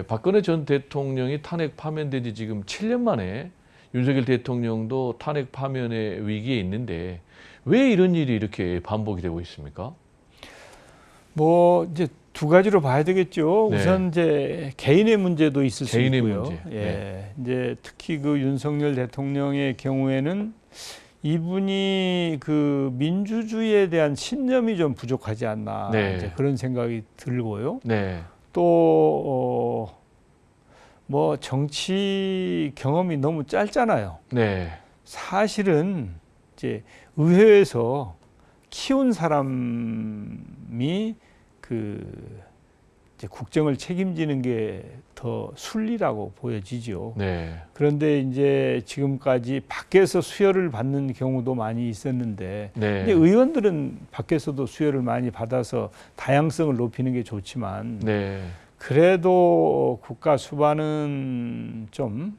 박근혜 전 대통령이 탄핵 파면된 지 지금 7년 만에 윤석열 대통령도 탄핵 파면의 위기에 있는데 왜 이런 일이 이렇게 반복이 되고 있습니까? 뭐 이제 두 가지로 봐야 되겠죠. 네. 우선 이제 개인의 문제도 있을 수 개인의 있고요. 문제. 예. 네. 이제 특히 그 윤석열 대통령의 경우에는 이분이 그 민주주의에 대한 신념이 좀 부족하지 않나 네. 이제 그런 생각이 들고요. 네. 또 뭐 정치 경험이 너무 짧잖아요. 네. 사실은 이제 의회에서 키운 사람이 그 이제 국정을 책임지는 게 더 순리라고 보여지죠. 네. 그런데 이제 지금까지 밖에서 수혈을 받는 경우도 많이 있었는데 네. 이제 의원들은 밖에서도 수혈을 많이 받아서 다양성을 높이는 게 좋지만 네. 그래도 국가 수반은 좀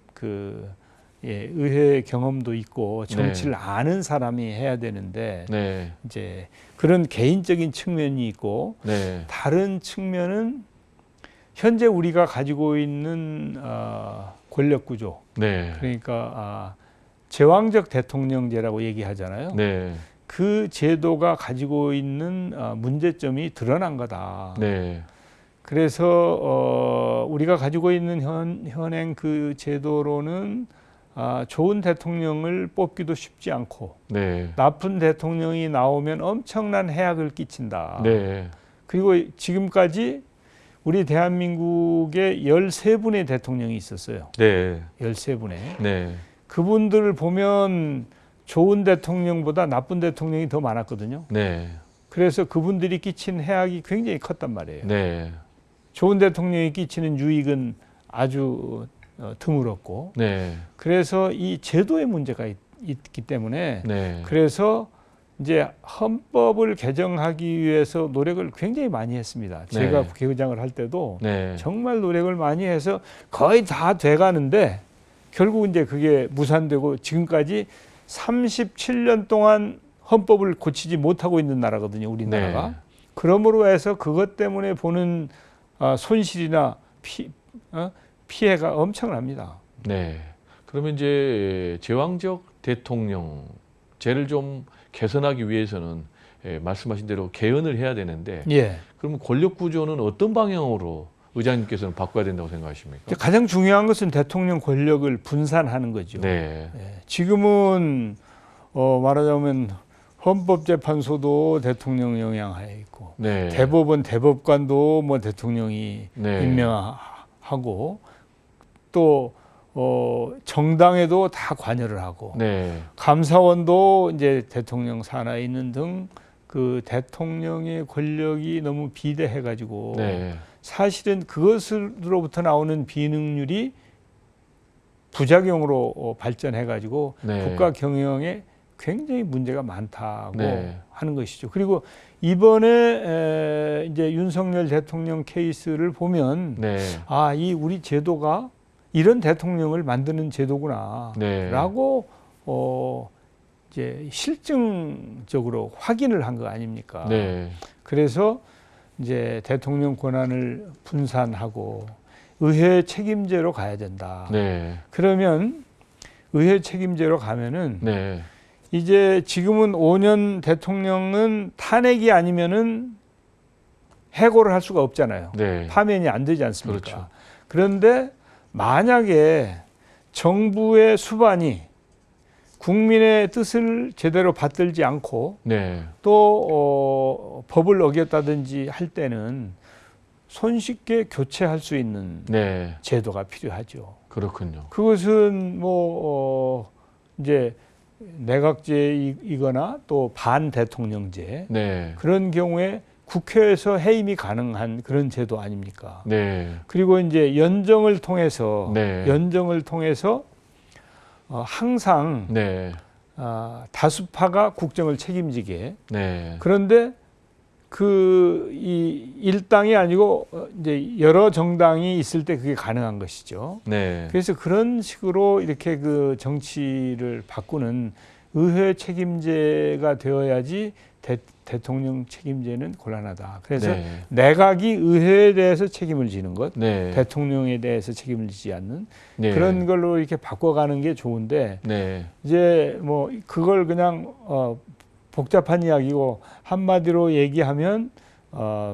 의회 경험도 있고 정치를 아는 사람이 해야 되는데 네. 이제 그런 개인적인 측면이 있고 네. 다른 측면은 현재 우리가 가지고 있는 권력 구조, 네. 그러니까 제왕적 대통령제라고 얘기하잖아요. 네. 그 제도가 가지고 있는 문제점이 드러난 거다. 네. 그래서 우리가 가지고 있는 현행 그 제도로는 좋은 대통령을 뽑기도 쉽지 않고 네. 나쁜 대통령이 나오면 엄청난 해악을 끼친다. 네. 그리고 지금까지 우리 대한민국에 13분의 대통령이 있었어요. 네. 13분의. 네. 그분들을 보면 좋은 대통령보다 나쁜 대통령이 더 많았거든요. 네. 그래서 그분들이 끼친 해악이 굉장히 컸단 말이에요. 네. 좋은 대통령이 끼치는 유익은 아주 드물었고, 네. 그래서 이 제도의 문제가 있기 때문에 네. 그래서 이제 헌법을 개정하기 위해서 노력을 굉장히 많이 했습니다. 제가 네. 국회의장을 할 때도 네. 정말 노력을 많이 해서 거의 다 돼가는데 결국 이제 그게 무산되고 지금까지 37년 동안 헌법을 고치지 못하고 있는 나라거든요, 우리나라가. 네. 그러므로 해서 그것 때문에 보는 손실이나 피해가 엄청납니다. 네. 그러면 이제 제왕적 대통령제를 좀 개선하기 위해서는 말씀하신 대로 개헌을 해야 되는데 예. 그러면 권력 구조는 어떤 방향으로 의장님께서는 바꿔야 된다고 생각하십니까? 가장 중요한 것은 대통령 권력을 분산하는 거죠. 네. 예. 지금은 말하자면 헌법재판소도 대통령 영향하에 있고 네. 대법원 대법관도 뭐 대통령이 네. 임명하고 또 정당에도 다 관여를 하고 네. 감사원도 이제 대통령 산하에 있는 등 그 대통령의 권력이 너무 비대해 가지고 네. 사실은 그것으로부터 나오는 비능률이 부작용으로 발전해 가지고 네. 국가 경영에 굉장히 문제가 많다고 네. 하는 것이죠. 그리고 이번에 이제 윤석열 대통령 케이스를 보면 네. 이 우리 제도가 이런 대통령을 만드는 제도구나라고 네. 이제 실증적으로 확인을 한 거 아닙니까? 네. 그래서 이제 대통령 권한을 분산하고 의회 책임제로 가야 된다. 네. 그러면 의회 책임제로 가면은 네. 이제 지금은 5년 대통령은 탄핵이 아니면은 해고를 할 수가 없잖아요. 네. 파면이 안 되지 않습니까? 그렇죠. 그런데 만약에 정부의 수반이 국민의 뜻을 제대로 받들지 않고 네. 또 법을 어겼다든지 할 때는 손쉽게 교체할 수 있는 네. 제도가 필요하죠. 그렇군요. 그것은 이제 내각제이거나 또 반대통령제 네. 그런 경우에 국회에서 해임이 가능한 그런 제도 아닙니까? 네. 그리고 이제 연정을 통해서 네. 항상 네. 다수파가 국정을 책임지게. 네. 그런데 이 일당이 아니고 이제 여러 정당이 있을 때 그게 가능한 것이죠. 네. 그래서 그런 식으로 이렇게 그 정치를 바꾸는 의회 책임제가 되어야지 대통령 책임제는 곤란하다. 그래서 네. 내각이 의회에 대해서 책임을 지는 것, 네. 대통령에 대해서 책임을 지지 않는 네. 그런 걸로 이렇게 바꿔가는 게 좋은데 네. 이제 뭐 그걸 그냥 복잡한 이야기고 한마디로 얘기하면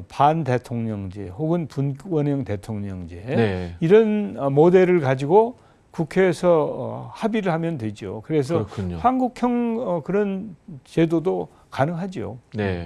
반대통령제 혹은 분권형 대통령제 네. 이런 모델을 가지고 국회에서 합의를 하면 되죠. 그래서 그렇군요. 한국형 그런 제도도 가능하죠. 네.